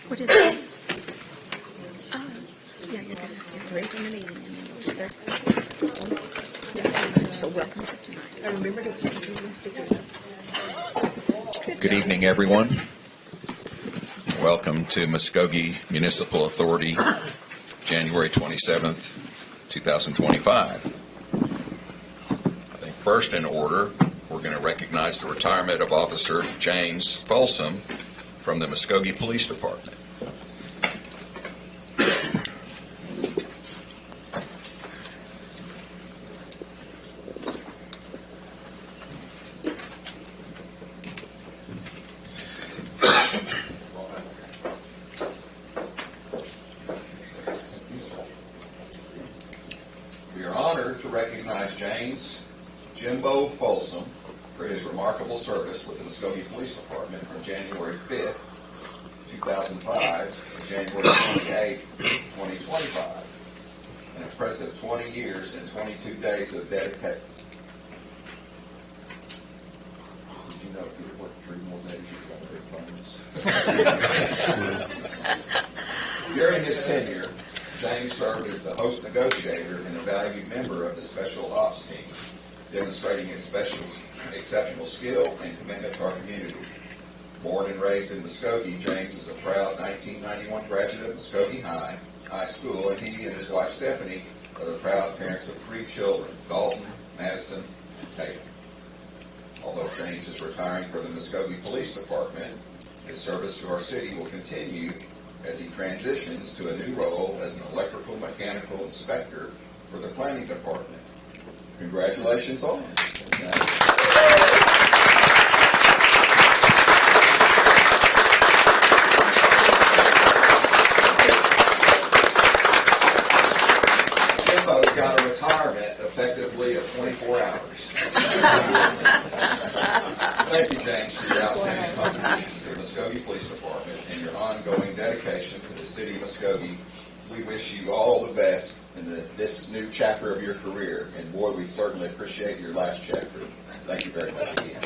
What is this? Oh, yeah, you're going to read from the meeting and then we'll get there. Yes, so welcome to tonight. I remember to put you in sticker. Good evening, everyone. Welcome to Muskogee Municipal Authority, January 27th, 2025. I think first in order, we're going to recognize the retirement of Officer James Folsom from the Muskogee Police Department. We are honored to recognize James Jimbo Folsom for his remarkable service with the Muskogee Police Department from January 5th, 2005 to January 28th, 2025. An impressive 20 years and 22 days of dedication. Did you know if you worked 3 more days, you got big bonus? During his tenure, James served as the host negotiator and a valued member of the Special Ops team, demonstrating exceptional skill and commitment to our community. Born and raised in Muskogee, James is a proud 1991 graduate of Muskogee High School, and he and his wife Stephanie are the proud parents of 3 children, Dalton, Madison, and Taylor. Although James is retiring from the Muskogee Police Department, his service to our city will continue as he transitions to a new role as an electrical mechanical inspector for the planning department. Congratulations on it. Jimbo's got a retirement effectively of 24 hours. Thank you, James, for your outstanding contributions to the Muskogee Police Department and your ongoing dedication to the city of Muskogee. We wish you all the best in this new chapter of your career, and boy, we certainly appreciate your last chapter. Thank you very much again.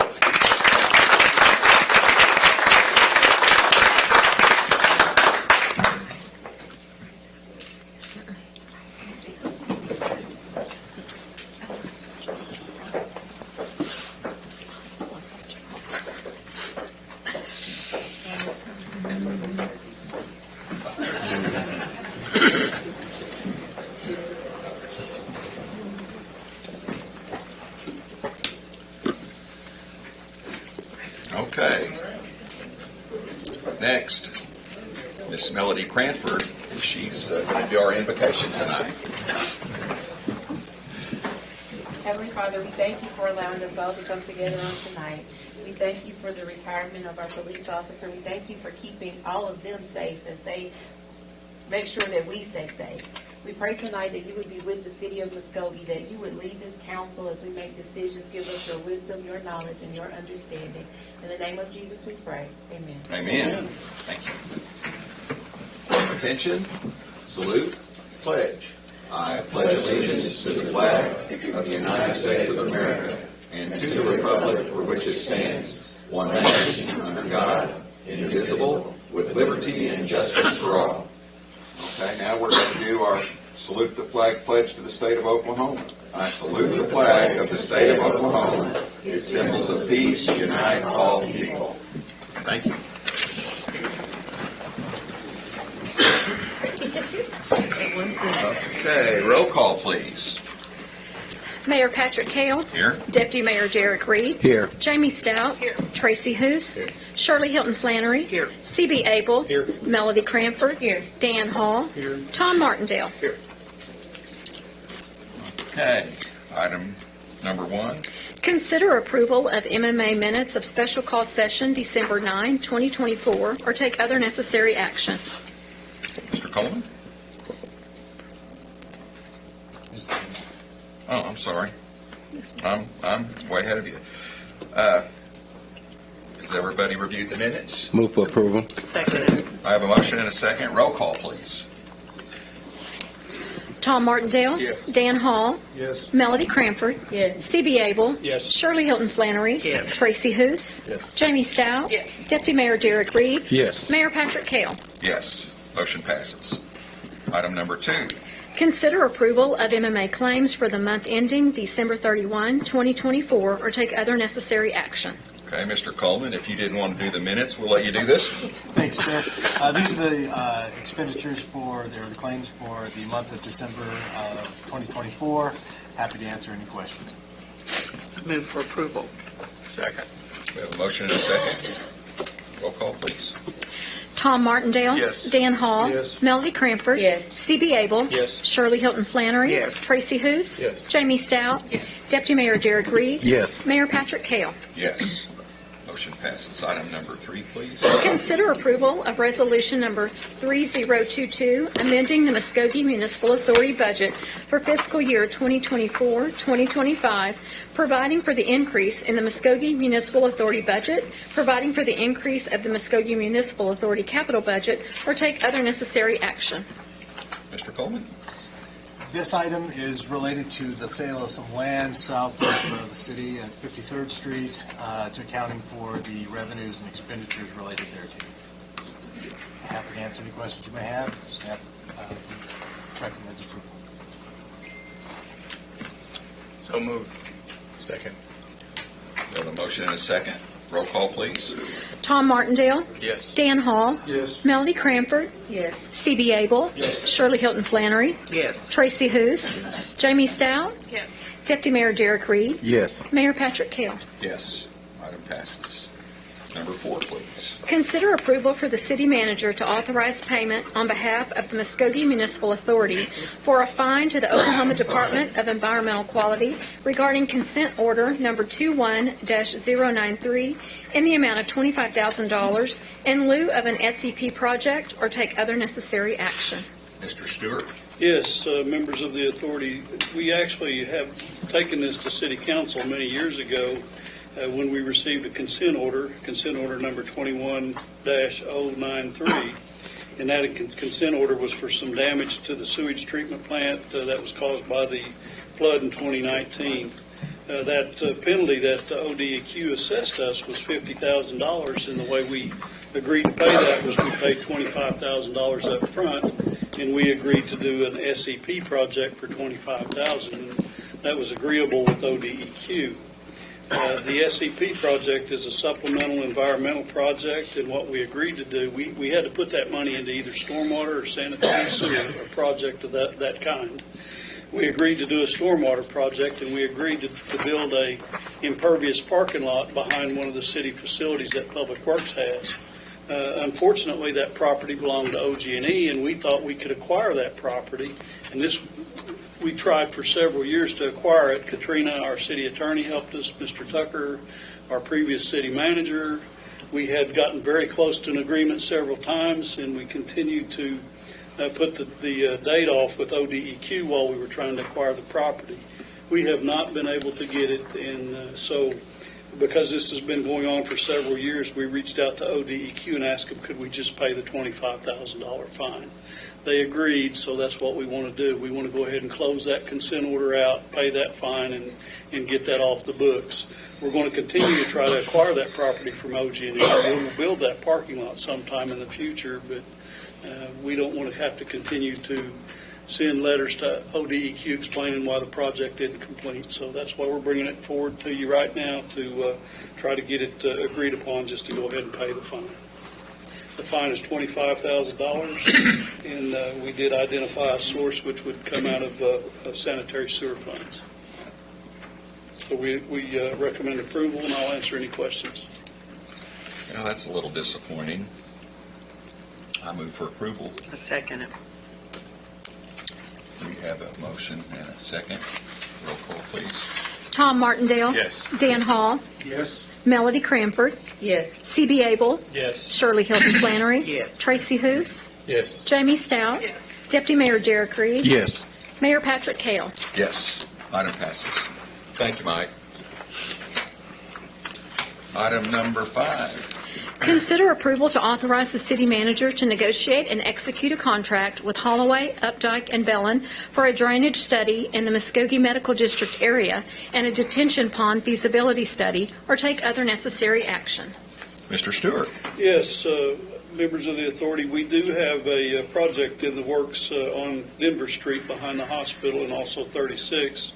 Okay. Next, Miss Melody Cranford. She's going to do our invocation tonight. Heavenly Father, we thank you for allowing us all to come together on tonight. We thank you for the retirement of our police officer. We thank you for keeping all of them safe as they make sure that we stay safe. We pray tonight that you would be with the city of Muskogee, that you would lead this council as we make decisions. Give us your wisdom, your knowledge, and your understanding. In the name of Jesus we pray. Amen. Amen. Thank you. Attention, salute, pledge. I pledge allegiance to the flag of the United States of America and to the republic for which it stands, one nation, under God, indivisible, with liberty and justice for all. Okay, now we're going to do our salute the flag pledge to the state of Oklahoma. I salute the flag of the state of Oklahoma. Its symbols of peace unite all people. Thank you. Okay, roll call, please. Mayor Patrick Cale. Here. Deputy Mayor Jarek Reed. Here. Jamie Stout. Here. Tracy Hoos. Here. Shirley Hilton Flannery. Here. C.B. Abel. Here. Melody Cranford. Here. Dan Hall. Here. Tom Martindale. Here. Okay, item number 1. Consider approval of MMA minutes of special call session December 9, 2024, or take other necessary action. Mr. Coleman? Oh, I'm sorry. I'm way ahead of you. Has everybody reviewed the minutes? Move for approval. Second. I have a motion and a second. Roll call, please. Tom Martindale? Yes. Dan Hall? Yes. Melody Cranford? Yes. C.B. Abel? Yes. Shirley Hilton Flannery? Yes. Tracy Hoos? Yes. Jamie Stout? Yes. Deputy Mayor Derek Reed? Yes. Mayor Patrick Kell? Yes, motion passes. Item number 2, Consider approval of MMA claims for the month ending December 31, 2024, or take other necessary action. okay, Mr. Coleman, if you didn't want to do the minutes, we'll let you do this. Thanks, sir. These are the expenditures the claims for the month of December of 2024. Happy to answer any questions. Move for approval. Second. We have a motion and a second. Roll call, please. Tom Martindale? Yes. Dan Hall? Yes. Melody Cranford? Yes. C.B. Abel? Yes. Shirley Hilton Flannery? Yes. Tracy Hoos? Yes. Jamie Stout? Yes. Deputy Mayor Derek Reed? Yes. Mayor Patrick Kell? Yes, motion passes. Item number 3, please. Consider approval of resolution number 3022, amending the Muskogee Municipal Authority budget for fiscal year 2024-2025, providing for the increase in the Muskogee Municipal Authority budget, providing for the increase of the Muskogee Municipal Authority capital budget, or take other necessary action. Mr. Coleman? This item is related to the sale of some land south of the city at 53rd Street to accounting for the revenues and expenditures related thereto. Happy to answer any questions you may have. Staff recommends approval. So moved. Second. We have a motion and a second. Roll call, please. Tom Martindale? Yes. Dan Hall? Yes. Melody Cranford? Yes. C.B. Abel? Yes. Shirley Hilton Flannery? Yes. Tracy Hoos? Jamie Stout? Yes. Deputy Mayor Derek Reed? Yes. Mayor Patrick Kell? Yes, item passes. Number 4, please. Consider approval for the city manager to authorize payment on behalf of the Muskogee Municipal Authority for a fine to the Oklahoma Department of Environmental Quality regarding consent order number 21-093 in the amount of $25,000 in lieu of an SCP project, or take other necessary action. Mr. Stewart? Yes, members of the authority, we actually have taken this to City Council many years ago when we received a consent order number 21-093, and that consent order was for some damage to the sewage treatment plant that was caused by the flood in 2019. That penalty that ODEQ assessed us was $50,000, and the way we agreed to pay that was we paid $25,000 up front, and we agreed to do an SEP project for $25,000, and that was agreeable with ODEQ. The SEP project is a supplemental environmental project, and what we agreed to do, we had to put that money into either stormwater or sanitary sewer, a project of that kind. We agreed to do a stormwater project, and we agreed to build a impervious parking lot behind one of the city facilities that Public Works has. Unfortunately, that property belonged to OG&E, and we thought we could acquire that property, and we tried for several years to acquire it. Katrina, our city attorney, helped us. Mr. Tucker, our previous city manager. We had gotten very close to an agreement several times, and we continued to put the date off with ODEQ while we were trying to acquire the property. We have not been able to get it, and so because this has been going on for several years, we reached out to ODEQ and asked them, could we just pay the $25,000 fine? They agreed, so that's what we want to do. We want to go ahead and close that consent order out, pay that fine, and get that off the books. We're going to continue to try to acquire that property from OG&E. We'll build that parking lot sometime in the future, but we don't want to have to continue to send letters to ODEQ explaining why the project didn't complete. So that's why we're bringing it forward to you right now to try to get it agreed upon, just to go ahead and pay the fine. The fine is $25,000, and we did identify a source which would come out of sanitary sewer funds. So we recommend approval, and I'll answer any questions. You know, that's a little disappointing. I move for approval. I second it. We have a motion and a second. Roll call, please. Tom Martindale? Yes. Dan Hall? Yes. Melody Cranford? Yes. C.B. Abel? Yes. Shirley Hilton Flannery? Yes. Tracy Hoos? Yes. Jamie Stout? Yes. Deputy Mayor Derek Reed? Yes. Mayor Patrick Kell? Yes, item passes. Thank you, Mike. Item number 5 Consider approval to authorize the city manager to negotiate and execute a contract with Holloway, Updike, and Bellin for a drainage study in the Muskogee Medical District area and a detention pond feasibility study, or take other necessary action. Mr. Stewart. Yes, members of the authority, we do have a project in the works on Denver Street behind the hospital and also 36,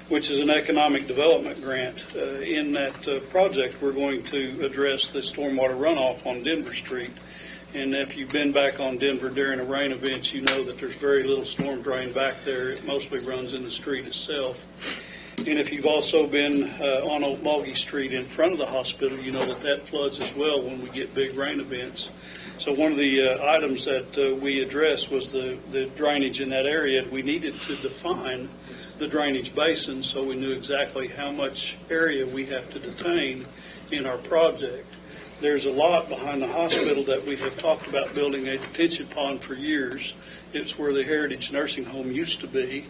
which is an economic development grant. In that project, we're going to address the stormwater runoff on Denver Street. And if you've been back on Denver during a rain event, you know that there's very little storm drain back there. It mostly runs in the street itself. And if you've also been on Old Muskogee Street in front of the hospital, you know that that floods as well when we get big rain events. So one of the items that we addressed was the drainage in that area. We needed to define the drainage basin so we knew exactly how much area we have to detain in our project. There's a lot behind the hospital that we have talked about building a detention pond for years. It's where the Heritage Nursing Home used to be.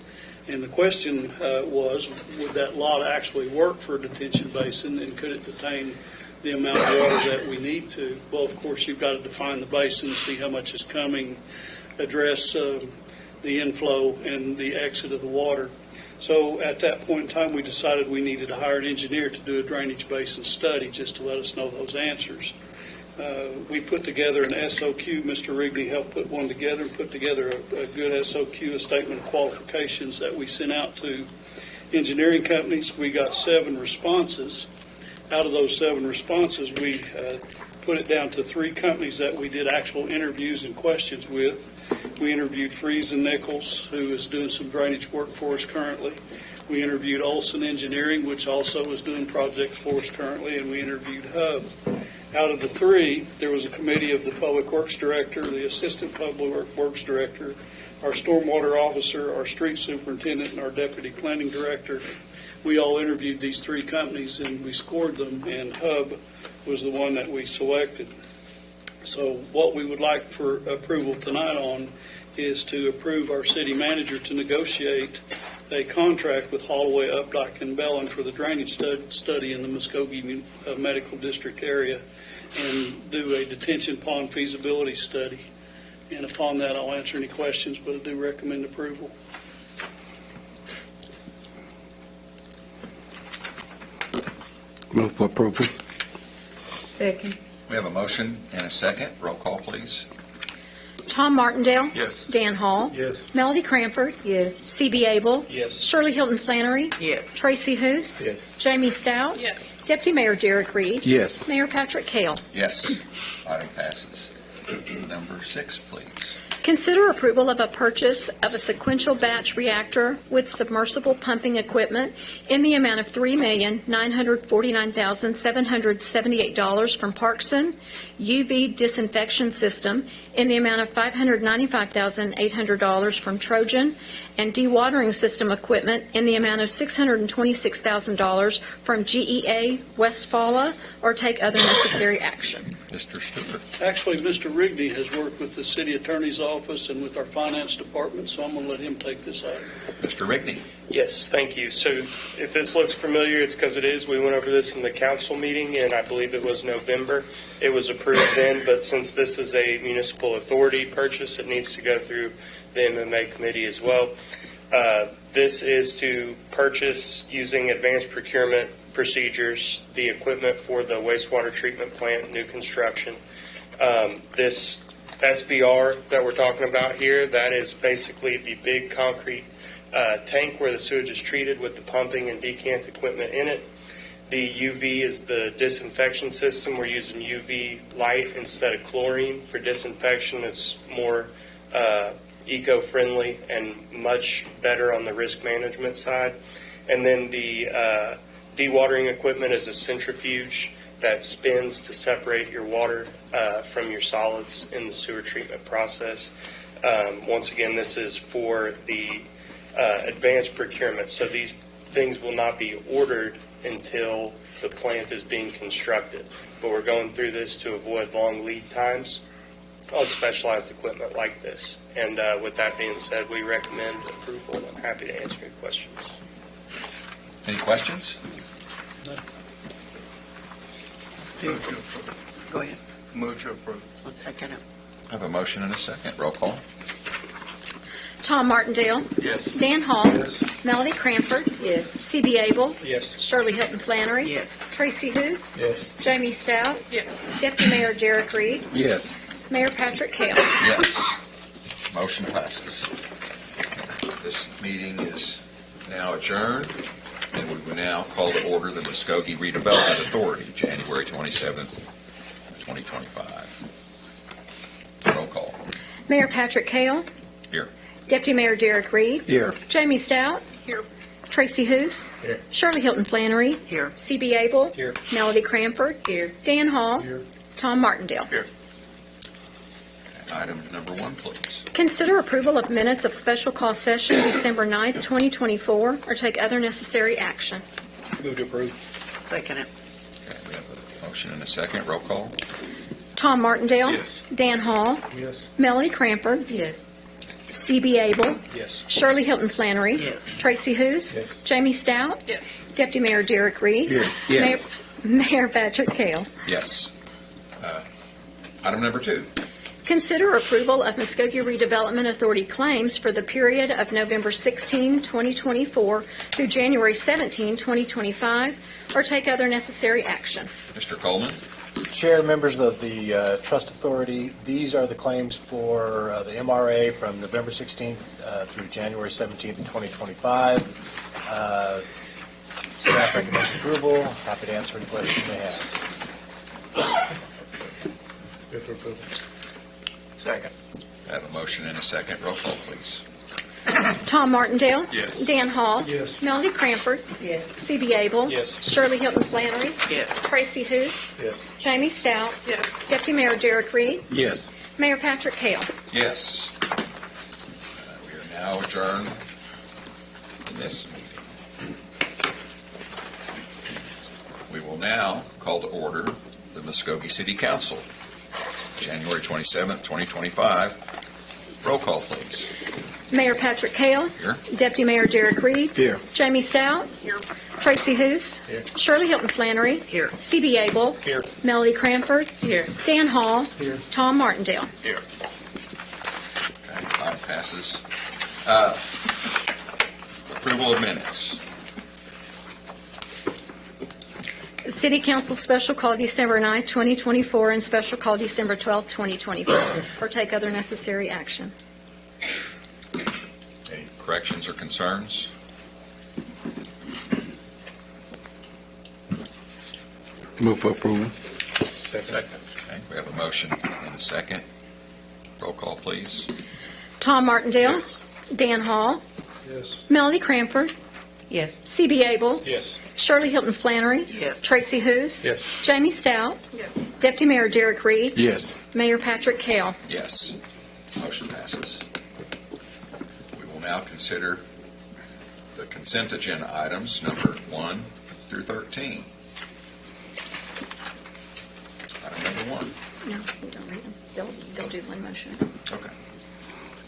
And the question was, would that lot actually work for a detention basin, and could it detain the amount of water that we need to? Well, of course, you've got to define the basin, see how much is coming, address the inflow and the exit of the water. So at that point in time, we decided we needed to hire an engineer to do a drainage basin study just to let us know those answers. We put together an SOQ. Mr. Rigney helped put one together and put together a good SOQ, a statement of qualifications that we sent out to engineering companies. We got 7 responses. Out of those 7 responses, we put it down to 3 companies that we did actual interviews and questions with. We interviewed Freeze and Nichols, who is doing some drainage work for us currently. We interviewed Olson Engineering, which also is doing projects for us currently, and we interviewed Hub. Out of the 3, there was a committee of the Public Works Director, the Assistant Public Works Director, our Stormwater Officer, our Street Superintendent, and our Deputy Planning Director. We all interviewed these 3 companies, and we scored them, and Hub was the one that we selected. So what we would like for approval tonight on is to approve our city manager to negotiate a contract with Holloway, Updike, and Bellin for the drainage study in the Muskogee Medical District area, and do a detention pond feasibility study. And upon that, I'll answer any questions, but I do recommend approval. Move for approval. Second. We have a motion and a second. Roll call, please. Tom Martindale? Yes. Dan Hall? Yes. Melody Cranford? Yes. C.B. Abel? Yes. Shirley Hilton Flannery? Yes. Tracy Hoos? Yes. Jamie Stout? Yes. Deputy Mayor Derek Reed? Yes. Mayor Patrick Cale? Yes. Item passes. Number 6, please. Consider approval of a purchase of a sequential batch reactor with submersible pumping equipment in the amount of $3,949,778 from Parkson, UV disinfection system in the amount of $595,800 from Trojan, and dewatering system equipment in the amount of $626,000 from GEA Westfala, or take other necessary action. Mr. Stewart. Actually, Mr. Rigney has worked with the city attorney's office and with our finance department, so I'm going to let him take this item. Mr. Rigney. Yes, thank you. So if this looks familiar, it's because it is. We went over this in the council meeting, and I believe it was November. It was approved then, but since this is a municipal authority purchase, it needs to go through the MMA committee as well. This is to purchase, using advanced procurement procedures, the equipment for the wastewater treatment plant, new construction. This SBR that we're talking about here, that is basically the big concrete tank where the sewage is treated with the pumping and decant equipment in it. The UV is the disinfection system. We're using UV light instead of chlorine for disinfection. It's more eco-friendly and much better on the risk management side. And then the dewatering equipment is a centrifuge that spins to separate your water from your solids in the sewer treatment process. Once again, this is for the advanced procurement. So these things will not be ordered until the plant is being constructed. But we're going through this to avoid long lead times on specialized equipment like this. And with that being said, we recommend approval. I'm happy to answer any questions. Any questions? Go ahead. Move to approve. I'll second it. I have a motion and a second. Roll call. Tom Martindale, Yes. Dan Hall, Melody Cranford, Yes. C.B. Abel, Yes. Shirley Hilton Flannery, Yes. Tracy Hous, Yes. Jamie Stout, Yes. Deputy Mayor Derek Reed, Yes. Mayor Patrick Kell. Yes. Motion passes. This meeting is now adjourned, and we will now call to order the Muskogee Redevelopment Authority, January 27th, 2025. Roll call. Mayor Patrick Kell. Here. Deputy Mayor Derek Reed, Here. Jamie Stout. Here. Tracy Hous. Here. Shirley Hilton Flannery, Here. C.B. Abel. Here. Melody Cranford. Here. Dan Hall. Here. Tom Martindale. Here. Item number 1, please. Consider approval of minutes of special call session December 9th, 2024, or take other necessary action. Move to approve. Second it. Okay, we have a motion and a second. Roll call. Tom Martindale. Yes. Dan Hall. Yes. Melody Cranford. Yes. C.B. Abel. Yes. Shirley Hilton Flannery. Yes. Tracy Hous. Yes. Jamie Stout. Yes. Deputy Mayor Derek Reed. Here. Yes. Mayor Patrick Kell. Yes. Item number 2. Consider approval of Muskogee Redevelopment Authority claims for the period of November 16, 2024 through January 17, 2025, or take other necessary action. Mr. Coleman. Chair, members of the Trust Authority, these are the claims for the MRA from November 16th through January 17th, 2025. Staff recommends approval. Happy to answer any questions you may have. Move to approve. Second. I have a motion and a second. Roll call, please. Tom Martindale. Yes. Dan Hall. Yes. Melody Cranford. Yes. C.B. Abel. Yes. Shirley Hilton Flannery. Yes. Tracy Hous. Yes. Jamie Stout. Yes. Deputy Mayor Derek Reed. Yes. Mayor Patrick Kell. Yes. We are now adjourned in this meeting. We will now call to order the Muskogee City Council, January 27th, 2025. Roll call, please. Mayor Patrick Kell. Here. Deputy Mayor Derek Reed. Here. Jamie Stout. Here. Tracy Hous. Here. Shirley Hilton Flannery. Here. C.B. Abel. Here. Melody Cranford. Here. Dan Hall. Here. Tom Martindale. Here. Okay, item passes. Approval of minutes. City Council Special Call December 9th, 2024, and Special Call December 12th, 2024, or take other necessary action. Any corrections or concerns? Move for approval. Second. Okay, we have a motion and a second. Roll call, please. Tom Martindale. Yes. Dan Hall. Yes. Melody Cranford. Yes. C.B. Abel. Yes. Shirley Hilton Flannery. Yes. Tracy Hous. Yes. Jamie Stout. Yes. Deputy Mayor Derek Reed. Yes. Mayor Patrick Kell. Yes. Motion passes. We will now consider the consent agenda items, number 1 through 13. Item number 1. No, you don't read them. They'll do one motion. Okay.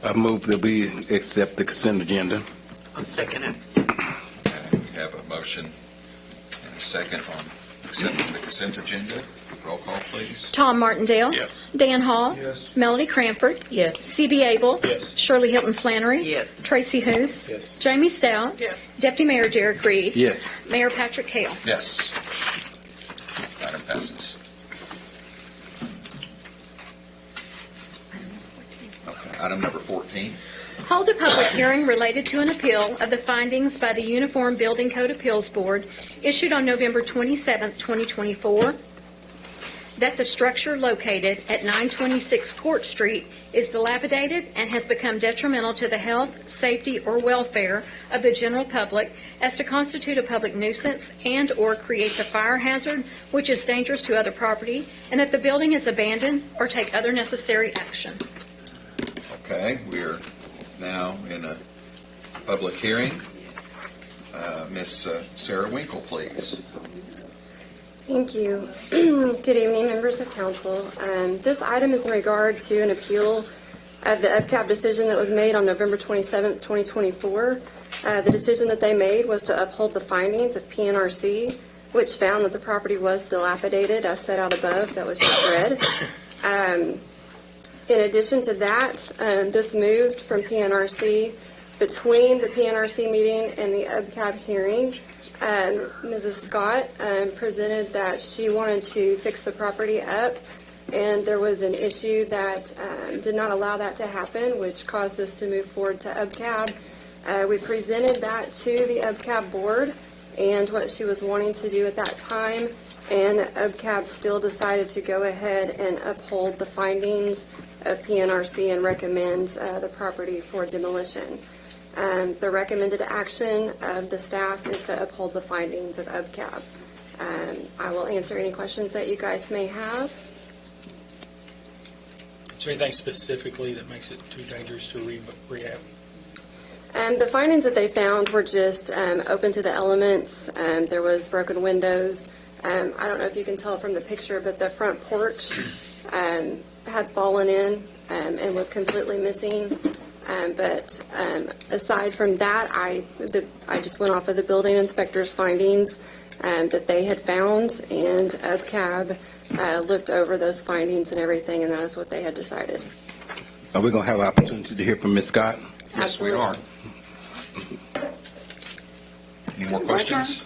I move that we accept the consent agenda. I'll second it. We have a motion and a second on accepting the consent agenda. Roll call, please. Tom Martindale. Yes. Dan Hall. Yes. Melody Cranford. Yes. C.B. Abel. Yes. Shirley Hilton Flannery. Yes. Tracy Hous. Yes. Jamie Stout. Yes. Deputy Mayor Derek Reed. Yes. Mayor Patrick Kell. Yes. Item passes. Okay. Item number 14. Hold a public hearing related to an appeal of the findings by the Uniform Building Code Appeals Board issued on November 27, 2024, that the structure located at 926 Court Street is dilapidated and has become detrimental to the health, safety, or welfare of the general public as to constitute a public nuisance and/or creates a fire hazard which is dangerous to other property, and that the building is abandoned or take other necessary action. Okay, we're now in a public hearing. Miss Sarah Winkle, please. Thank you. Good evening, members of council. This item is in regard to an appeal of the UPCAP decision that was made on November 27th, 2024. The decision that they made was to uphold the findings of PNRC which found that the property was dilapidated, as set out above, that was just read. In addition to that, this moved from PNRC. Between the PNRC meeting and the UBCAB hearing, Mrs. Scott presented that she wanted to fix the property up, and there was an issue that did not allow that to happen, which caused this to move forward to UBCAB. We presented that to the UBCAB board and what she was wanting to do at that time, and UBCAB still decided to go ahead and uphold the findings of PNRC and recommend the property for demolition. The recommended action of the staff is to uphold the findings of UBCAB. I will answer any questions that you guys may have. Is there anything specifically that makes it too dangerous to rehab? The findings that they found were just open to the elements. There was broken windows. I don't know if you can tell from the picture, but the front porch had fallen in and was completely missing. But aside from that, I just went off of the building inspector's findings that they had found, and UBCAB looked over those findings and everything, and that is what they had decided. Are we going to have an opportunity to hear from Ms. Scott? Yes, we Absolutely. are. Any more questions?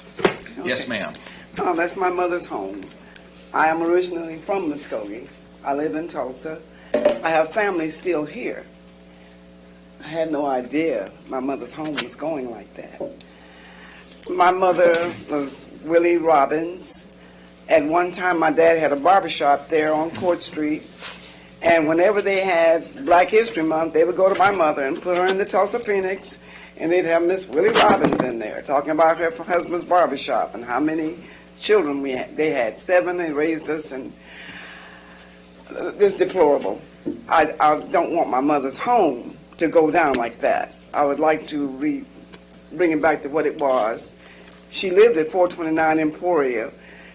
Yes, ma'am. Oh, that's my mother's home. I am originally from Muskogee. I live in Tulsa. I have family still here. I had no idea my mother's home was going like that. My mother was Willie Robbins. At one time, my dad had a barbershop there on Court Street. And whenever they had Black History Month, they would go to my mother and put her in the Tulsa Phoenix, and they'd have Miss Willie Robbins in there talking about her husband's barbershop and how many children we had. They had 7, they raised us, and it's deplorable. I don't want my mother's home to go down like that. I would like to bring it back to what it was. She lived at 429 Emporia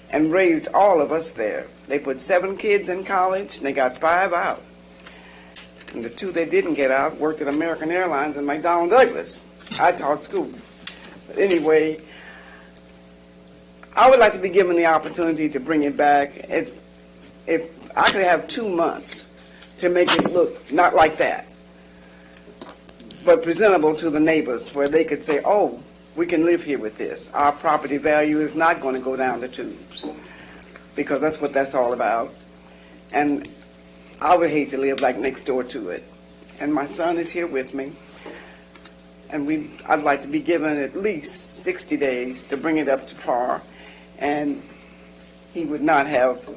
and raised all of us there. They put 7 kids in college, and they got 5 out. And the 2 they didn't get out worked at American Airlines and McDonnell Douglas. I taught school. But anyway, I would like to be given the opportunity to bring it back. If I could have 2 months to make it look not like that, but presentable to the neighbors, where they could say, oh, we can live here with this. Our property value is not going to go down the tubes, because that's what that's all about. And I would hate to live like next door to it. And my son is here with me, and I'd like to be given at least 60 days to bring it up to par, and he would not have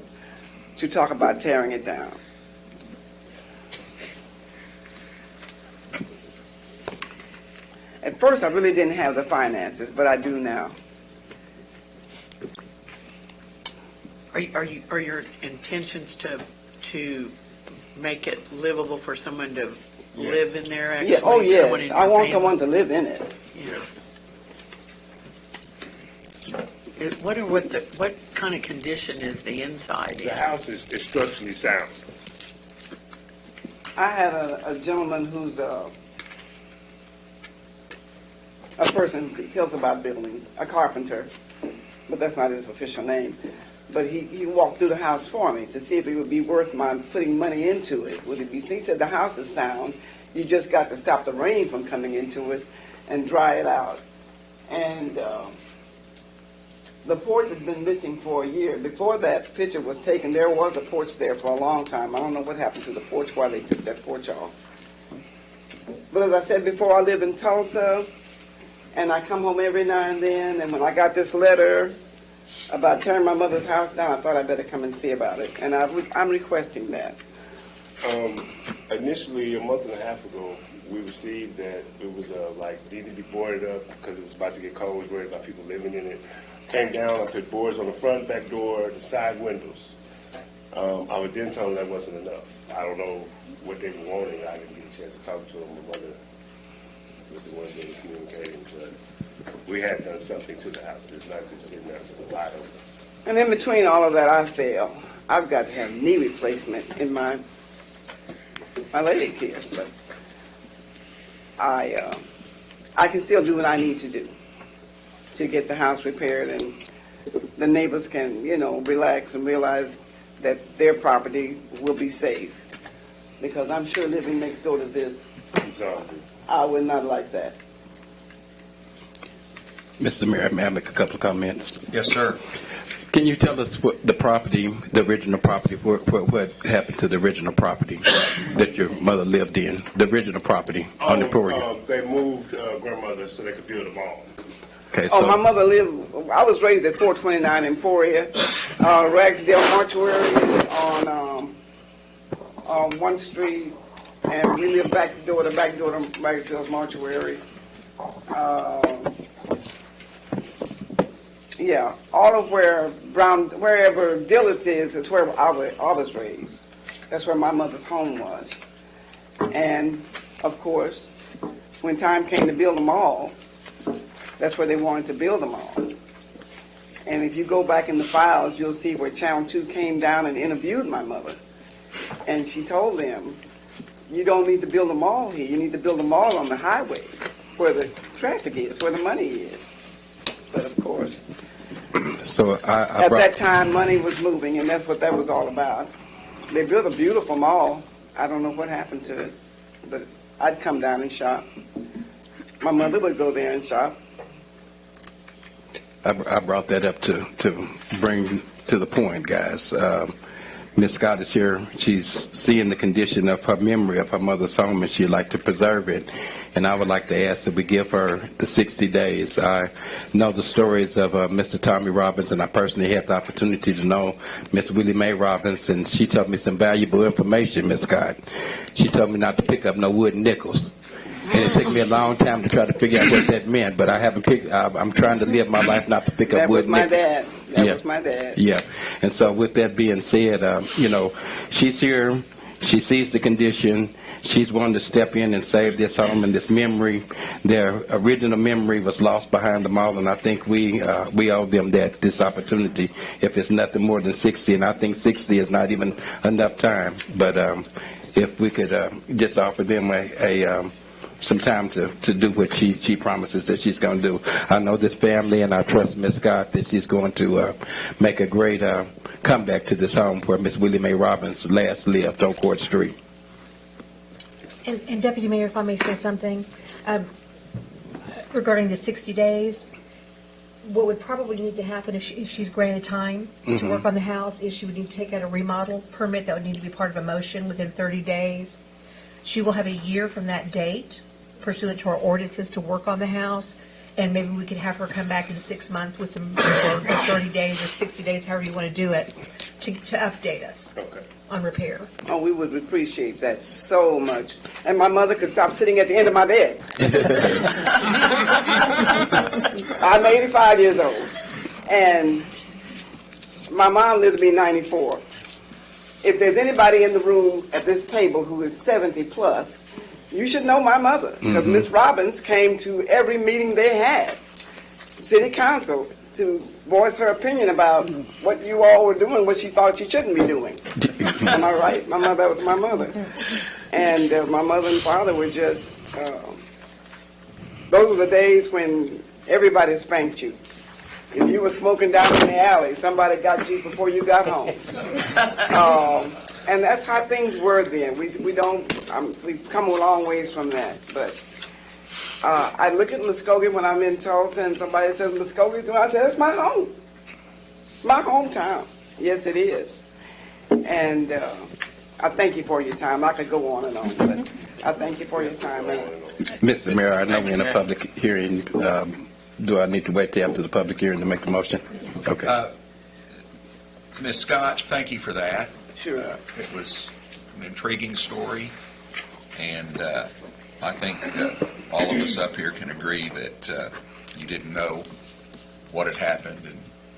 to talk about tearing it down. At first, I really didn't have the finances, but I do now. Are your intentions to make it livable for someone to live in there? Actually, Yeah, oh someone yes, in I your want family? someone to live in it. Yeah. What kind of condition is the inside in? The house is structurally sound. I had a gentleman who's a person who tells about buildings, a carpenter, but that's not his official name. But he walked through the house for me to see if it would be worth my putting money into it. Would it be? He said the house is sound. You just got to stop the rain from coming into it and dry it out. And the porch had been missing for a year. Before that picture was taken, there was a porch there for a long time. I don't know what happened to the porch, why they took that porch off. But as I said before, I live in Tulsa, and I come home every now and then, and when I got this letter about tearing my mother's house down, I thought I'd better come and see about it, and I'm requesting that. Initially, a month and a half ago, we received that it was needed to be boarded up because it was about to get cold. Was worried about people living in it. Came down, I put boards on the front, back door, the side windows. I was then told that wasn't enough. I don't know what they were wanting. I didn't get a chance to talk to them. My mother was the one that was communicating, but we had done something to the house. It's not just sitting there with a lot of it. And in between all of that, I fail. I've got to have knee replacement in my leg here, but I can still do what I need to do to get the house repaired and the neighbors can, relax and realize that their property will be safe. Because I'm sure living next door to this, Exactly. I would not like that. Mr. Mayor, may I make a couple of comments? Yes, sir. Can you tell us what the original property, what happened to the original property that your mother lived in, the original property on Emporia? They moved grandmother so they could build a mall. Okay, Oh, so, my mother I was raised at 429 Emporia, Ragsdale Mortuary on 1 Street, and we lived back door to Ragsdale's Mortuary. Yeah, all of wherever Dillard is where I was raised. That's where my mother's home was. And, of course, when time came to build a mall, that's where they wanted to build a mall. And if you go back in the files, you'll see where Channel 2 came down and interviewed my mother. And she told them, you don't need to build a mall here. You need to build a mall on the highway where the traffic is, where the money is. But, of course, so at that time, money was moving, and that's what that was all about. They built a beautiful mall. I don't know what happened to it, but I'd come down and shop. My mother would go there and shop. I brought that up to bring to the point, guys. Ms. Scott is here. She's seeing the condition of her memory of her mother's home, and she'd like to preserve it. And I would like to ask that we give her the 60 days. I know the stories of Mr. Tommy Robbins, and I personally had the opportunity to know Miss Willie Mae Robbins, and she told me some valuable information, Ms. Scott. She told me not to pick up no wooden nickels. And it took me a long time to try to figure out what that meant, but I haven't picked. I'm trying to live my life not to pick up wooden nickels. That was my dad. Yeah. And so with that being said, she's here. She sees the condition. She's wanting to step in and save this home and this memory. Their original memory was lost behind the mall, and I think we owe them this opportunity. If it's nothing more than 60, and I think 60 is not even enough time. But if we could just offer them some time to do what she promises that she's going to do. I know this family, and I trust Ms. Scott that she's going to make a great comeback to this home where Miss Willie Mae Robbins last lived on Court Street. And Deputy Mayor, if I may say something, regarding the 60 days, what would probably need to happen if she's granted time to work on the house is she would need to take out a remodel permit that would need to be part of a motion within 30 days. She will have a year from that date pursuant to our ordinances to work on the house, and maybe we could have her come back in 6 months with some, or 30 days or 60 days, however you want to do it, to update us on repair. Oh, we would appreciate that so much. And my mother could stop sitting at the end of my bed. I'm 85 years old, and my mom lived to be 94. If there's anybody in the room at this table who is 70 plus, you should know my mother, because Miss Robbins came to every meeting they had, city council, to voice her opinion about what you all were doing, what she thought she shouldn't be doing. Am I right? My mother was my mother. And my mother and father were just, those were the days when everybody spanked you. If you were smoking down in the alley, somebody got you before you got home. And that's how things were then. We've come a long ways from that. But I look at Muskogee when I'm in Tulsa and somebody says Muskogee, and I say, that's my home. My hometown. Yes, it is. And I thank you for your time. I could go on and on, but I thank you for your time. Mr. Mayor, I know we're in a public hearing. Do I need to wait till after the public hearing to make the motion? Okay. Ms. Scott, thank you for that. Sure. It was an intriguing story, and I think all of us up here can agree that you didn't know what had happened,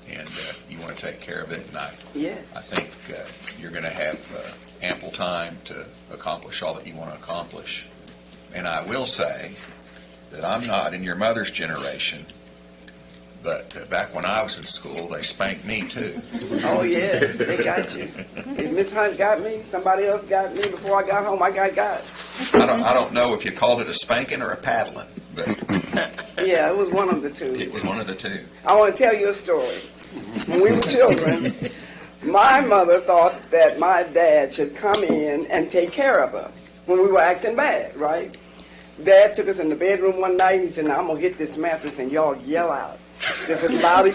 and you want to take care of it. And I think you're going to have ample time to accomplish all that you want to accomplish. And I will say that I'm not in your mother's generation, but back when I was in school, they spanked me too. Oh, yes, they got you. If Miss Hunt got me, somebody else got me. Before I got home, I got. I don't know if you called it a spanking or a paddling, but yeah, it was one of the two. It was one of the two. I want to tell you a story. when we were children, my mother thought that my dad should come in and take care of us when we were acting bad, right? Dad took us in the bedroom one night and he said, "Now I'm going to hit this mattress and y'all yell out just as loud as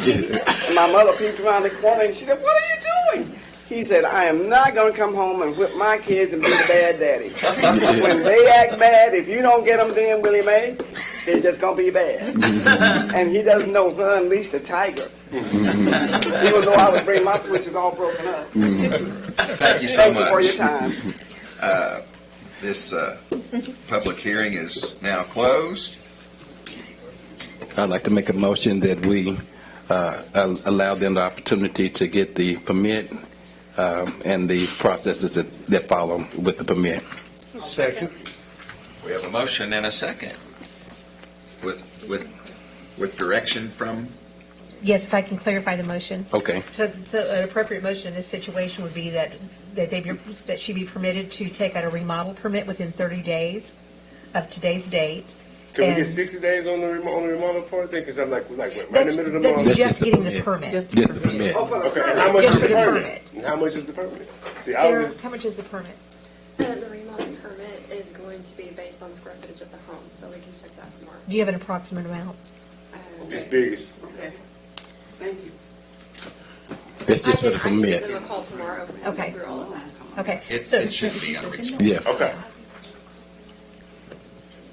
you can." And my mother peeped around the corner and she said, "What are you doing?" He said, "I am not going to come home and whip my kids and be the bad daddy. When they act bad, if you don't get them then, Willie Mae, they're just going to be bad." And he doesn't know to unleash the tiger. Even though I would bring my switches all broken up. Thank you so Thank much. you for your time. This public hearing is now closed. I'd like to make a motion that we allow them the opportunity to get the permit and the processes that follow with the permit. Second. We have a motion and a second with direction from, Yes, if I can clarify the motion. Okay. So an appropriate motion in this situation would be that she be permitted to take out a remodel permit within 30 days of today's date. Can we And get 60 days on the remodel part thing? Because I'm like right in the middle of the month. That's just getting the permit. Just the permit. Okay, and how much Just is the for the permit? permit. And how much is the permit? See, I Sarah, was, how much is the permit? The remodel permit is going to be based on the square footage of the home, so we can check that tomorrow. Do you have an approximate amount? it's biggest. Okay. Thank you. It's just for the I can give permit. them a call tomorrow and Okay. go through all of that. Okay. it So should be unreasonable. Yeah. Okay.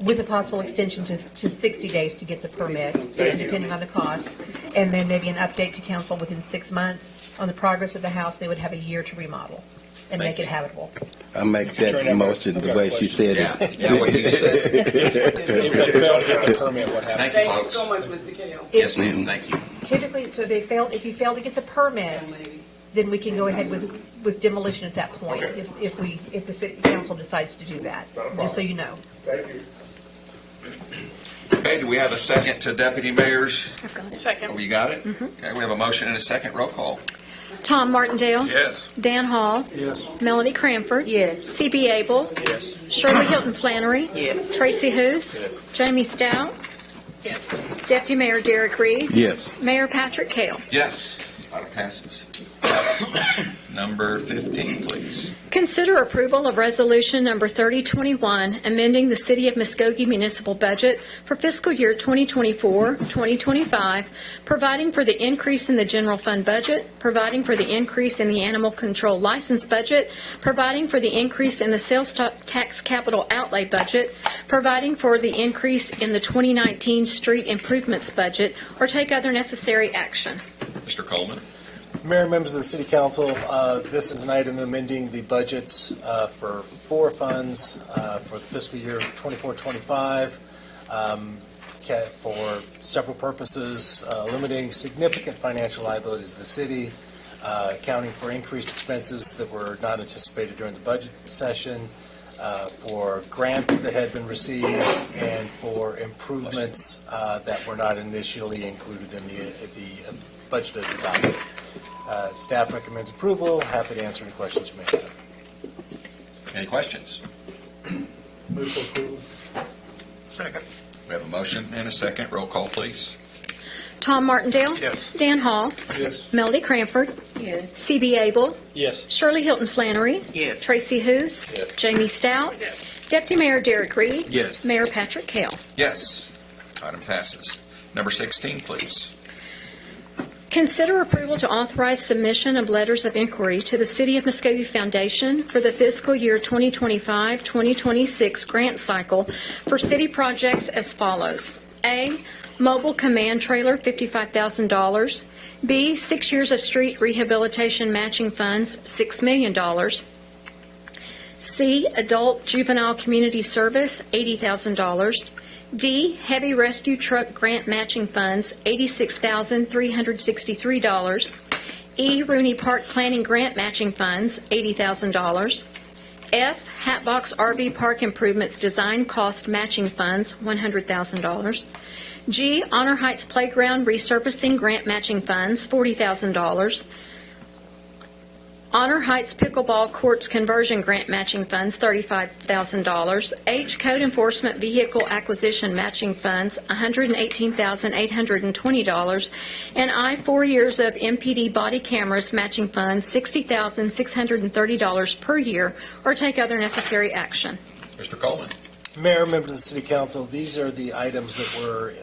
with a possible extension to 60 days to get the permit, depending on the cost, and then maybe an update to council within 6 months on the progress of the house, they would have a year to remodel and make it habitable. I make that motion the way she said Yeah, it. yeah, what you said. If they fail to get the permit, what happens? Thank you, Thank you folks. so much, Mr. Kale. Yes, ma'am, thank you. Typically, so if you fail to get the permit, Young lady. then we can go ahead with demolition at that point, if the city council decides to do that, just so you know. Thank you. Okay, do we have a second to Deputy Mayor's? I've got it. Second. Oh, you got it? Okay, we have a motion and a second. Roll call. Tom Martindale. Yes. Dan Hall. Yes. Melanie Cranford. Yes. C.B. Abel. Yes. Shirley Hilton Flannery. Yes. Tracy Hoos. Yes. Jamie Stout. Yes. Deputy Mayor Derek Reed. Yes. Mayor Patrick Kale. Yes, item passes. Number 15, please. Consider approval of Resolution Number 3021, amending the City of Muskogee municipal budget for fiscal year 2024-2025, providing for the increase in the general fund budget, providing for the increase in the animal control license budget, providing for the increase in the sales tax capital outlay budget, providing for the increase in the 2019 street improvements budget, or take other necessary action. Mr. Coleman. Mayor, members of the City Council, this is an item amending the budgets for four funds for the fiscal year 24-25 for several purposes, eliminating significant financial liabilities of the city, accounting for increased expenses that were not anticipated during the budget session, for grant that had been received, and for improvements that were not initially included in the budget as adopted. Staff recommends approval. Happy to answer any questions you may have. Any questions? Move for approval. Second. We have a motion and a second. Roll call, please. Tom Martindale. Yes. Dan Hall. Yes. Melody Cranford. Yes. C.B. Abel. Yes. Shirley Hilton Flannery. Yes. Tracy Hoos. Yes. Jamie Stout. Yes. Deputy Mayor Derek Reed. Yes. Mayor Patrick Kale. Yes, item passes. Number 16, please. Consider approval to authorize submission of letters of inquiry to the City of Muskogee Foundation for the fiscal year 2025-2026 grant cycle for city projects as follows. A, mobile command trailer, $55,000. B, 6 years of street rehabilitation matching funds, $6 million. C, adult juvenile community service, $80,000. D, heavy rescue truck grant matching funds, $86,363. E, Rooney Park planning grant matching funds, $80,000. F, Hatbox RV park improvements design cost matching funds, $100,000. G, Honor Heights playground resurfacing grant matching funds, $40,000. Honor Heights Pickleball Courts Conversion Grant Matching Funds, $35,000. H Code Enforcement Vehicle Acquisition Matching Funds, $118,820. And I, 4 years of MPD Body Cameras Matching Funds, $60,630 per year, or take other necessary action. Mr. Coleman. Mayor, members of the City Council, these are the items that were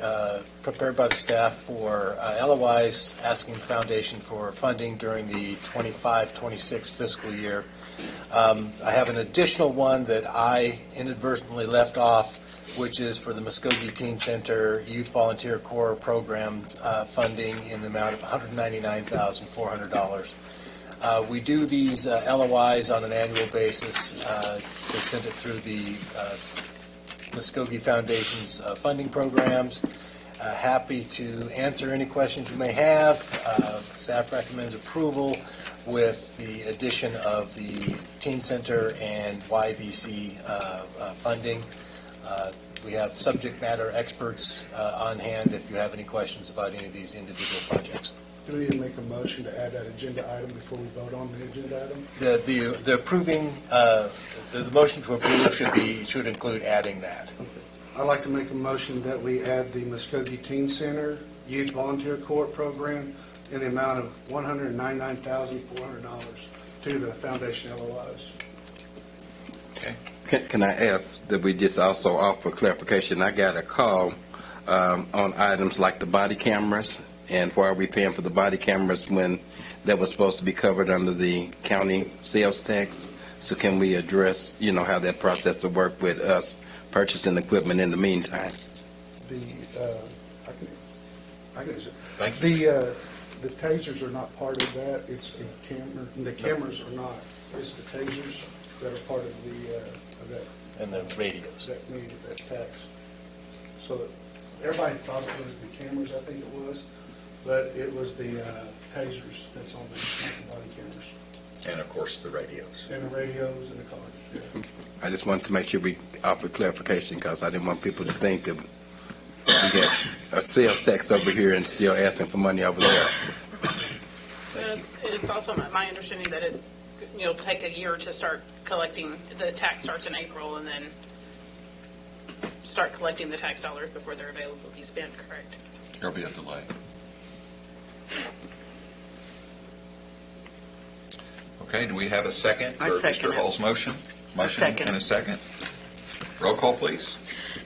prepared by the staff for LOIs asking the foundation for funding during the 25-26 fiscal year. I have an additional one that I inadvertently left off, which is for the Muskogee Teen Center Youth Volunteer Corps Program funding in the amount of $199,400. We do these LOIs on an annual basis. They send it through the Muskogee Foundation's funding programs. Happy to answer any questions you may have. Staff recommends approval with the addition of the Teen Center and YVC funding. We have subject matter experts on hand if you have any questions about any of these individual projects. Do we need to make a motion to add that agenda item before we vote on the agenda item? The approving, the motion to approve should include adding that. I'd like to make a motion that we add the Muskogee Teen Center Youth Volunteer Corps Program in the amount of $199,400 to the foundation LOIs. Okay. Can I ask that we just also offer clarification? I got a call on items like the body cameras, and why are we paying for the body cameras when that was supposed to be covered under the county sales tax? So can we address, how that process will work with us purchasing equipment in the meantime? Thank you. The tasers are not part of that. It's the camera. The cameras are not. It's the tasers that are part of that. And the radios. That tax. So everybody thought it was the cameras, I think it was, but it was the tasers that's on the body cameras. And of course, the radios. And the radios and the cars. Yeah. I just wanted to make sure we offer clarification because I didn't want people to think that we get a sales tax over here and still asking for money over there. It's also my understanding that it's, take a year to start collecting. The tax starts in April and then start collecting the tax dollars before they're available to be spent, correct? There'll be a delay. Okay, do we have a second I for second Mr. it. Hall's motion? Motion second. and a second. Roll call, please.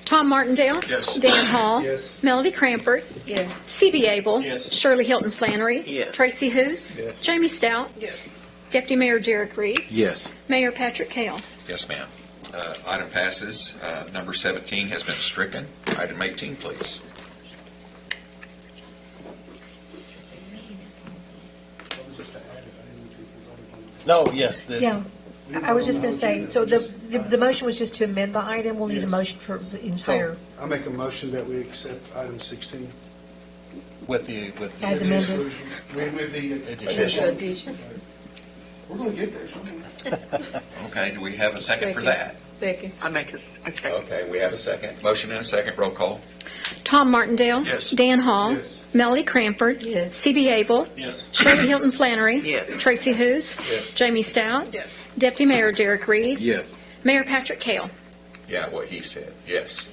Tom Martindale? Yes. Dan Hall? Yes. Melody Crampert? Yes. C.B. Abel? Yes. Shirley Hilton Flannery? Yes. Tracy Hoos? Yes. Jamie Stout? Yes. Deputy Mayor Derek Reed? Yes. Mayor Patrick Kale? Yes, ma'am. Item passes. Number 17 has been stricken. Item 18, please. No, yes. Yeah, I was just going to say, so the motion was just to amend the item. We'll need a motion for the entire, I make a motion that we accept item 16. With the as amended. With the addition. We're going to get there someday. Okay, do we have a second for that? Second. I make a second. Okay, we have a second. Motion and a second. Roll call. Tom Martindale? Yes. Dan Hall? Yes. Melody Crampert? Yes. C.B. Abel? Yes. Shirley Hilton Flannery? Yes. Tracy Hoos? Yes. Jamie Stout? Yes. Deputy Mayor Derek Reed? Yes. Mayor Patrick Kale? Yeah, what he said. Yes.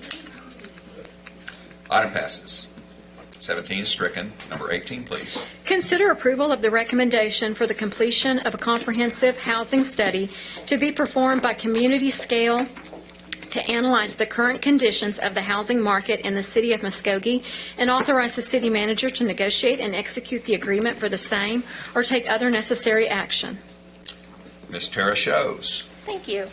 Item passes. 17 is stricken. Number 18, please. Consider approval of the recommendation for the completion of a comprehensive housing study to be performed by Community Scale to analyze the current conditions of the housing market in the city of Muskogee and authorize the city manager to negotiate and execute the agreement for the same or take other necessary action. Ms. Tara Shows. Thank you.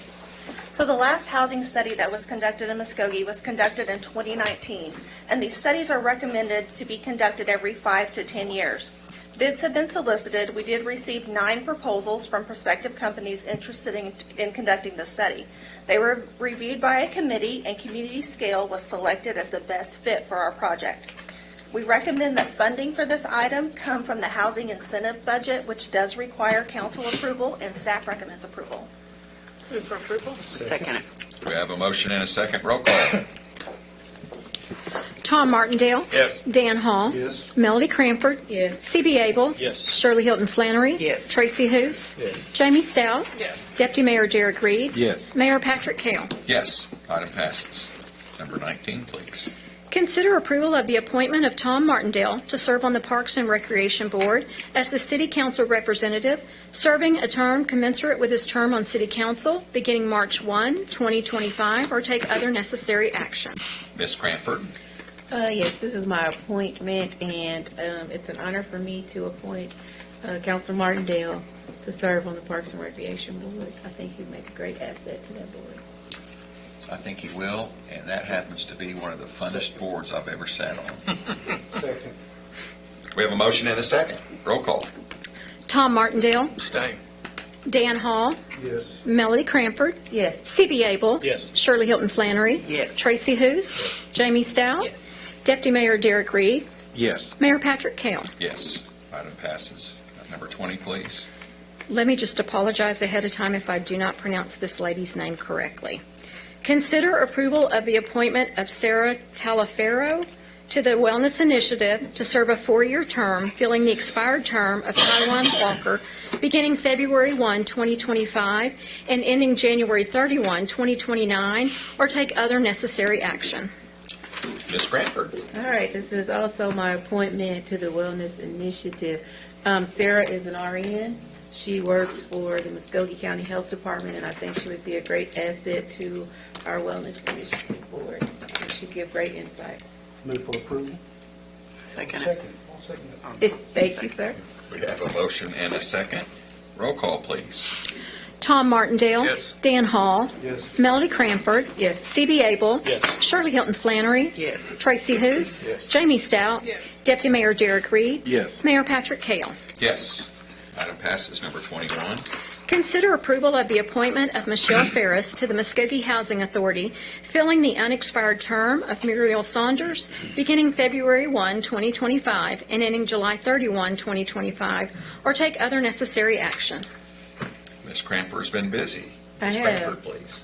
So the last housing study that was conducted in Muskogee was conducted in 2019, and these studies are recommended to be conducted every 5 to 10 years. Bids have been solicited. We did receive 9 proposals from prospective companies interested in conducting the study. They were reviewed by a committee, and Community Scale was selected as the best fit for our project. We recommend that funding for this item come from the housing incentive budget, which does require council approval, and staff recommends approval. Move for approval? Second it. We have a motion and a second. Roll call. Tom Martindale? Yes. Dan Hall? Yes. Melody Cranford? Yes. C.B. Abel? Yes. Shirley Hilton Flannery? Yes. Tracy Hous? Yes. Jamie Stout? Yes. Deputy Mayor Derek Reed? Yes. Mayor Patrick Kell? Yes, item passes. Number 19, please. Consider approval of the appointment of Tom Martindale to serve on the Parks and Recreation Board as the City Council representative, serving a term commensurate with his term on City Council beginning March 1, 2025, or take other necessary action. Ms. Cranford? Yes, this is my appointment, and it's an honor for me to appoint Councilor Martindale to serve on the Parks and Recreation Board. I think he'd make a great asset to that board. I think he will, and that happens to be one of the funnest boards I've ever sat on. Second. We have a motion and a second. Roll call. Tom Martindale? Stay. Dan Hall? Yes. Melody Cranford? Yes. C.B. Abel? Yes. Shirley Hilton Flannery? Yes. Tracy Hous? Jamie Stout? Yes. Deputy Mayor Derek Reed? Yes. Mayor Patrick Kell? Yes, item passes. Number 20, please. Let me just apologize ahead of time if I do not pronounce this lady's name correctly. Consider approval of the appointment of Sarah Talaferro to the Wellness Initiative to serve a 4-year term, filling the expired term of Taiwan Walker, beginning February 1, 2025, and ending January 31, 2029, or take other necessary action. Ms. Cranford? All right, this is also my appointment to the Wellness Initiative. Sarah is an RN. She works for the Muskogee County Health Department, and I think she would be a great asset to our Wellness Initiative Board. And she'd give great insight. Move for approval. Second. Second. I'll second it. Thank you, sir. We have a motion and a second. Roll call, please. Tom Martindale? Yes. Dan Hall? Yes. Melody Cranford? Yes. C.B. Abel? Yes. Shirley Hilton Flannery? Yes. Tracy Hous? Yes. Jamie Stout? Yes. Deputy Mayor Derek Reed? Yes. Mayor Patrick Kell? Yes, item passes. Number 21. Consider approval of the appointment of Michelle Ferris to the Muskogee Housing Authority, filling the unexpired term of Muriel Saunders, beginning February 1, 2025, and ending July 31, 2025, or take other necessary action. Ms. Cranford's been busy. I Ms. have. Cranford, please.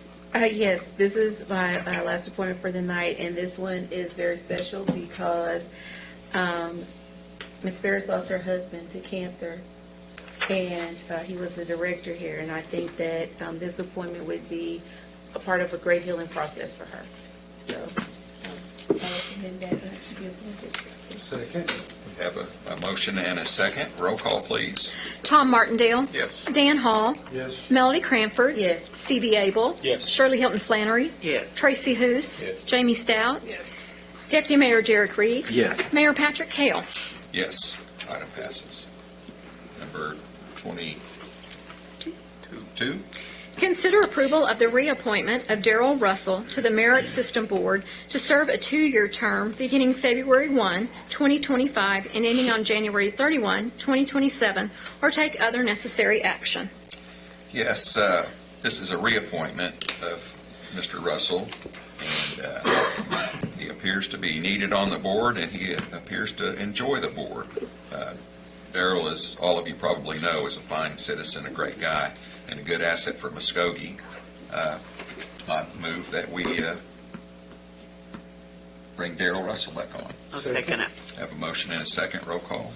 Yes, this is my last appointment for the night, and this one is very special because Ms. Ferris lost her husband to cancer, and he was the director here, and I think that this appointment would be a part of a great healing process for her. So I recommend that she be appointed. Second. We have a motion and a second. Roll call, please. Tom Martindale? Yes. Dan Hall? Yes. Melody Cranford? Yes. C.B. Abel? Yes. Shirley Hilton Flannery? Yes. Tracy Hous? Yes. Jamie Stout? Yes. Deputy Mayor Derek Reed? Yes. Mayor Patrick Kell? Yes, item passes. Number 22. Consider approval of the reappointment of Darrell Russell to the Merit System Board to serve a 2-year term beginning February 1, 2025, and ending on January 31, 2027, or take other necessary action. Yes, this is a reappointment of Mr. Russell, and he appears to be needed on the board, and he appears to enjoy the board. Darrell, as all of you probably know, is a fine citizen, a great guy, and a good asset for Muskogee. I move that we bring Darrell Russell back on. I'll second it. Have a motion and a second. Roll call.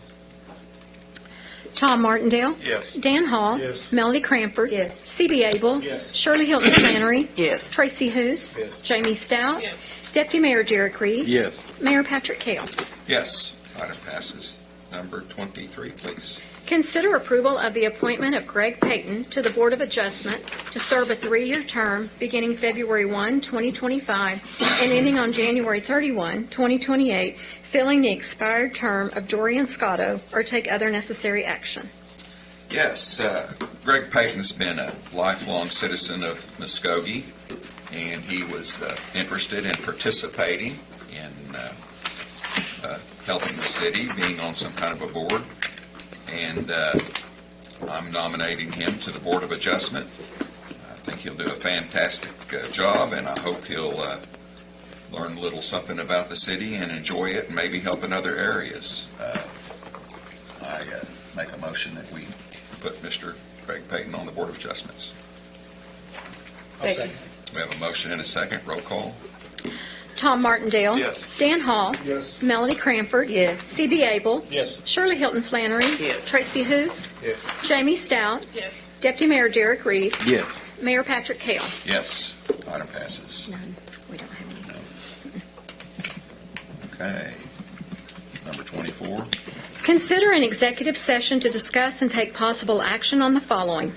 Tom Martindale? Yes. Dan Hall? Yes. Melody Cranford? Yes. C.B. Abel? Yes. Shirley Hilton Flannery? Yes. Tracy Hous? Yes. Jamie Stout? Yes. Deputy Mayor Derek Reed? Yes. Mayor Patrick Kell? Yes, item passes. Number 23, please. Consider approval of the appointment of Greg Payton to the Board of Adjustment to serve a 3-year term beginning February 1, 2025, and ending on January 31, 2028, filling the expired term of Dorian Scotto, or take other necessary action. Yes, Greg Payton's been a lifelong citizen of Muskogee, and he was interested in participating in helping the city, being on some kind of a board, and I'm nominating him to the Board of Adjustment. I think he'll do a fantastic job, and I hope he'll learn a little something about the city and enjoy it and maybe help in other areas. I make a motion that we put Mr. Greg Payton on the Board of Adjustments. I'll second. We have a motion and a second. Roll call. Tom Martindale. Yes. Dan Hall. Yes. Melanie Cranford. Yes. C.B. Abel. Yes. Shirley Hilton Flannery. Yes. Tracy Hous. Yes. Jamie Stout. Yes. Deputy Mayor Derek Reed. Yes. Mayor Patrick Kell. Yes. Item passes. None. We don't have any. Okay. Number 24. Consider an executive session to discuss and take possible action on the following.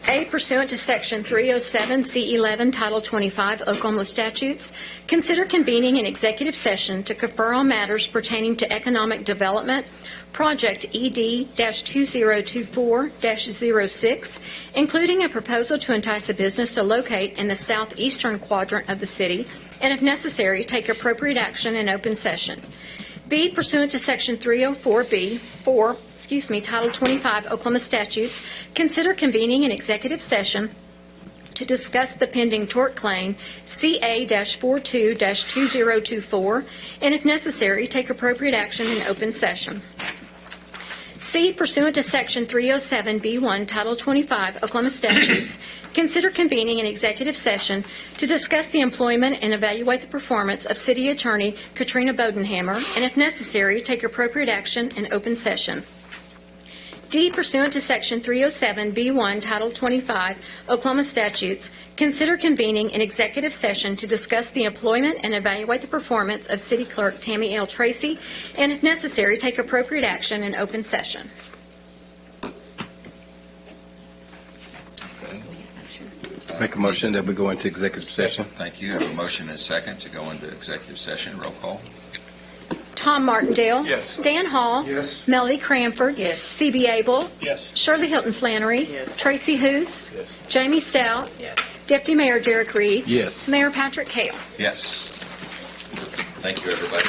A, pursuant to Section 307C11, Title 25 Oklahoma statutes, consider convening an executive session to confer on matters pertaining to economic development, Project ED-2024-06, including a proposal to entice a business to locate in the southeastern quadrant of the city, and if necessary, take appropriate action in open session. B, pursuant to Section 304B, Title 25 Oklahoma statutes, consider convening an executive session to discuss the pending tort claim CA-42-2024, and if necessary, take appropriate action in open session. C, pursuant to Section 307B1, Title 25 Oklahoma statutes, consider convening an executive session to discuss the employment and evaluate the performance of City Attorney Katrina Bodenhammer, and if necessary, take appropriate action in open session. D, pursuant to Section 307B1, Title 25 Oklahoma statutes, consider convening an executive session to discuss the employment and evaluate the performance of City Clerk Tammy L. Tracy, and if necessary, take appropriate action in open session. Make a motion that we go into executive session. Thank you. I have a motion and a second to go into executive session. Roll call. Tom Martindale. Yes. Dan Hall. Yes. Melody Cranford. Yes. C.B. Abel. Yes. Shirley Hilton Flannery. Yes. Tracy Hous. Yes. Jamie Stout. Yes. Deputy Mayor Derek Reed. Yes. Mayor Patrick Kell. Yes. Thank you, everybody.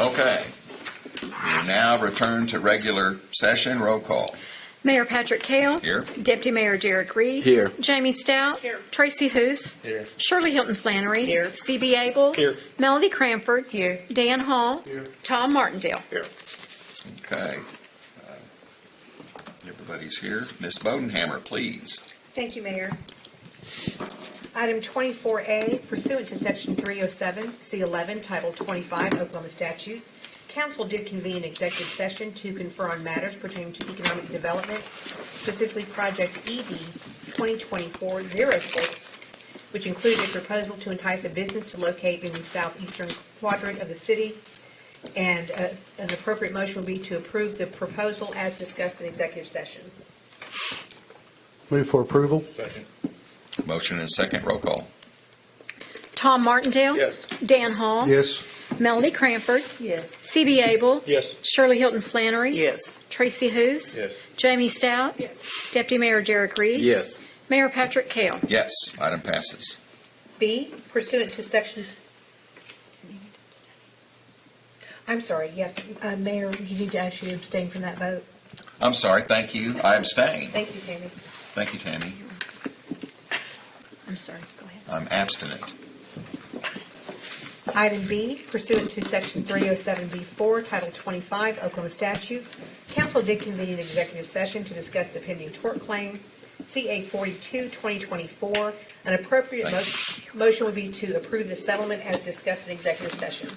Okay. We now return to regular session. Roll call. Mayor Patrick Kell. Here. Deputy Mayor Derek Reed. Here. Jamie Stout. Here. Tracy Hoos. Here. Shirley Hilton Flannery. Here. CB Abel. Here. Melody Cranford. Here. Dan Hall. Here. Tom Martindale. Here. Okay. Everybody's here. Ms. Bodenhammer, please. Thank you, Mayor. Item 24A, pursuant to Section 307, C11, Title 25 Oklahoma statutes, council did convene an executive session to confer on matters pertaining to economic development, specifically Project ED 2024-06, which included a proposal to entice a business to locate in the southeastern quadrant of the city, and an appropriate motion would be to approve the proposal as discussed in executive session. Move for approval? Second. Motion and second. Roll call. Tom Martindale. Yes. Dan Hall. Yes. Melody Cranford. Yes. CB Abel. Yes. Shirley Hilton Flannery. Yes. Tracy Hoos. Yes. Jamie Stout. Yes. Deputy Mayor Derek Reed. Yes. Mayor Patrick Kell. Yes, item passes. B, pursuant to Section, I'm sorry, yes, Mayor, you need to actually abstain from that vote. I'm sorry, thank you. I abstain. Thank you, Tammy. Thank you, Tammy. I'm sorry, go ahead. I'm abstinent. Item B, pursuant to Section 307B4, Title 25 Oklahoma statutes, council did convene an executive session to discuss the pending tort claim, CA 42, 2024. An appropriate motion would be to approve the settlement as discussed in executive session.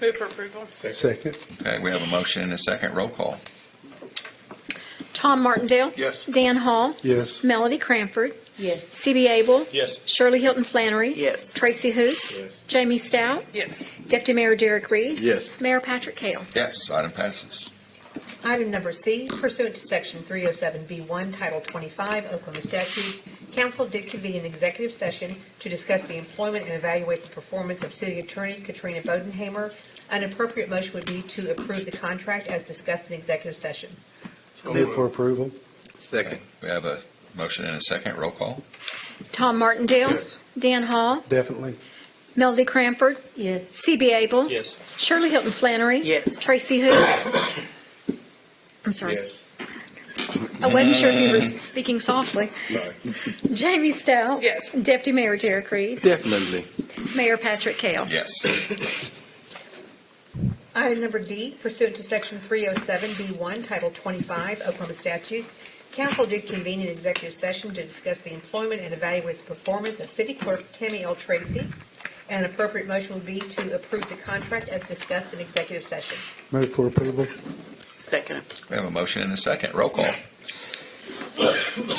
Move for approval. Second. Okay, we have a motion and a second. Roll call. Tom Martindale. Yes. Dan Hall. Yes. Melody Cranford. Yes. CB Abel. Yes. Shirley Hilton Flannery. Yes. Tracy Hoos. Yes. Jamie Stout. Yes. Deputy Mayor Derek Reed. Yes. Mayor Patrick Kell. Yes, item passes. Item number C, pursuant to Section 307B1, Title 25 Oklahoma statutes, council did convene an executive session to discuss the employment and evaluate the performance of City Attorney Katrina Bodenhammer. An appropriate motion would be to approve the contract as discussed in executive session. Move for approval? Second. We have a motion and a second. Roll call. Tom Martindale. Yes. Dan Hall. Definitely. Melody Cranford. Yes. CB Abel. Yes. Shirley Hilton Flannery. Yes. Tracy Hoos. I'm sorry. Yes. I wasn't sure if you were speaking softly. Sorry. Jamie Stout. Yes. Deputy Mayor Derek Reed. Definitely. Mayor Patrick Kell. Yes. Item number D, pursuant to Section 307B1, Title 25 Oklahoma statutes, council did convene an executive session to discuss the employment and evaluate the performance of City Clerk Tammy L. Tracy. An appropriate motion would be to approve the contract as discussed in executive session. Move for approval? Second. We have a motion and a second. Roll call.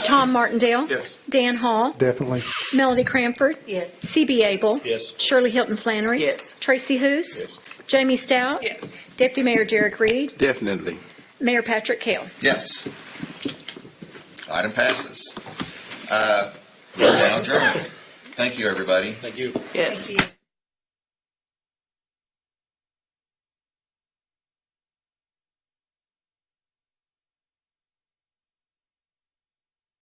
Tom Martindale. Yes. Dan Hall. Definitely. Melody Cranford. Yes. CB Abel. Yes. Shirley Hilton Flannery. Yes. Tracy Hoos. Yes. Jamie Stout. Yes. Deputy Mayor Derek Reed. Definitely. Mayor Patrick Kell. Yes. Item passes. We're now adjourned. Thank you, everybody. Thank you. Yes. Thank you.